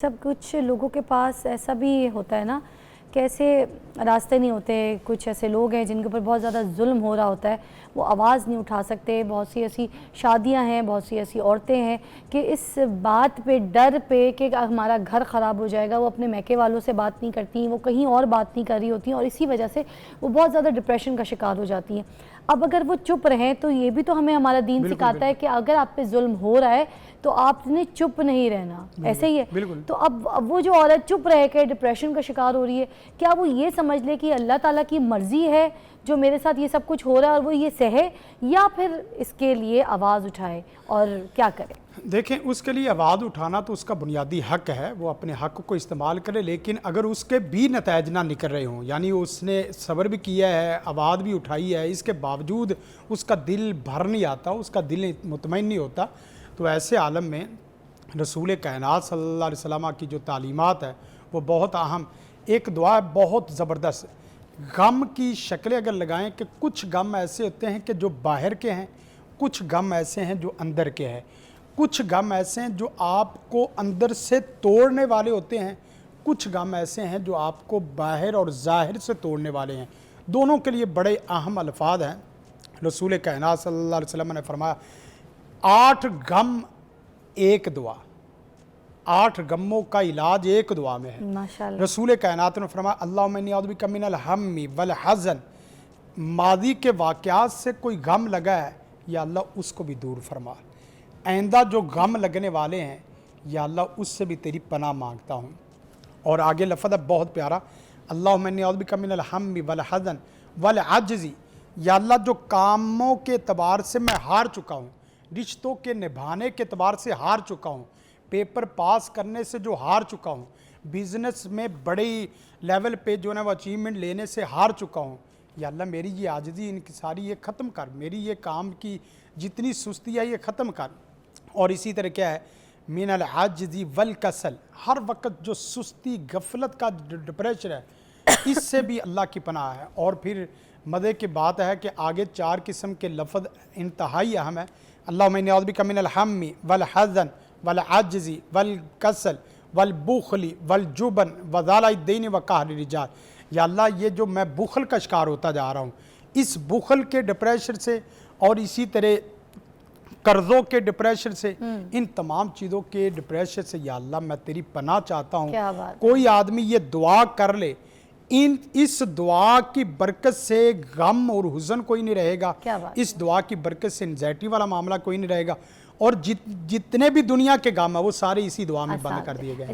सब कुछ लोगों के पास ऐसा भी होता है ना कि ऐसे रास्ते नहीं होते। कुछ ऐसे लोग हैं जिनके ऊपर बहुत ज़्यादा जुल्म हो रहा होता है, वो आवाज़ नहीं उठा सकते। बहुत सी ऐसी शादियां हैं, बहुत सी ऐसी औरतें हैं कि इस बात पे, डर पे कि हमारा घर ख़राब हो जाएगा, वो अपने मैके वालों से बात नहीं करती, वो कहीं और बात नहीं कर रही होती और इसी वजह से वो बहुत ज़्यादा डिप्रेशन का शिकार हो जाती हैं। अब अगर वो चुप रहें तो ये भी तो हमें हमारा दीन सिखाता है कि अगर आप पे जुल्म हो रहा है तो आपने चुप नहीं रहना। ऐसे ही है। तो अब वो जो औरत चुप रह के डिप्रेशन का शिकार हो रही है, क्या वो ये समझ ले कि अल्लाह ताला की मर्जी है जो मेरे साथ ये सब कुछ हो रहा है और वो ये सहे, या फिर इसके लिए आवाज़ उठाए और क्या करे? देखें, उसके लिए आवाज़ उठाना तो उसका बुनियादी हक है, वो अपने हक को इस्तेमाल करे। लेकिन अगर उसके भी नताइज ना निकल रहे हों, यानी उसने सब्र भी किया है, आवाज़ भी उठाई है, इसके बावजूद उसका दिल भर नहीं आता, उसका दिल मुतमईन नहीं होता, तो ऐसे आलम में रसूल कायनात सल्लल्लाहु अलैहि वसल्लम की जो तालीमात है वो बहुत अहम। एक दुआ बहुत ज़बरदस्त, गम की शक्लें अगर लगाएं कि कुछ गम ऐसे होते हैं कि जो बाहर के हैं, कुछ गम ऐसे हैं जो अंदर के हैं, कुछ गम ऐसे हैं जो आपको अंदर से तोड़ने वाले होते हैं, कुछ गम ऐसे हैं जो आपको बाहर और ज़ाहिर से तोड़ने वाले हैं। दोनों के लिए बड़े अहम अल्फाज हैं। रसूल कायनात सल्लल्लाहु अलैहि वसल्लम ने फरमाया, 8 गम एक दुआ, 8 गमों का इलाज एक दुआ में है। माशाअल्लाह। रसूल कायनात ने फरमाया, अल्लाहुम्मा इन्नी अऊज़ु बिका मिनल हम्मी वल हज़न, मादी के वाक़यात से कोई गम लगा है या अल्लाह उसको भी दूर फरमा। आइंदा जो गम लगने वाले हैं या अल्लाह उससे भी तेरी पनाह मांगता हूँ। और आगे लफ़ज़ है बहुत प्यारा, अल्लाहुम्मा इन्नी अऊज़ु बिका मिनल हम्मी वल हज़न वल अज्ज़ी, या अल्लाह जो कामों के एतबार से मैं हार चुका हूँ, रिश्तों के निभाने के एतबार से हार चुका हूँ, पेपर पास करने से जो हार चुका हूँ, बिज़नेस में बड़ी लेवल पे जो है वो अचीवमेंट लेने से हार चुका हूँ, या अल्लाह मेरी ये आजिज़ी इनकी सारी ये ख़त्म कर, मेरी ये काम की जितनी सुस्ती है ये ख़त्म कर। और इसी तरह क्या है, मिनल आजिज़ी वल कसल, हर वक्त जो सुस्ती गफलत का डिप्रेशन है इससे भी अल्लाह की पनाह है। और फिर मज़े की बात है कि आगे 4 किस्म के लफ्ज़ इंतहाई अहम है। अल्लाहुम्मा इन्नी अऊज़ु बिका मिनल हम्मी वल हज़न वल अज्ज़ी वल कसल वल बुखली वल जुबन वज़ालाइ दैन व कहर रिजाल, या अल्लाह ये जो मैं बुखल का शिकार होता जा रहा हूँ, इस बुखल के डिप्रेशन से और इसी तरह कर्ज़ों के डिप्रेशन से, इन तमाम चीज़ों के डिप्रेशन से या अल्लाह मैं तेरी पनाह चाहता हूँ। कोई आदमी ये दुआ कर ले, इस दुआ की बरकत से गम और हुज़न कोई नहीं रहेगा, इस दुआ की बरकत से एंजाइटी वाला मामला कोई नहीं रहेगा, और जितने भी दुनिया के गम है वो सारे इसी दुआ में बंद कर दिए गए।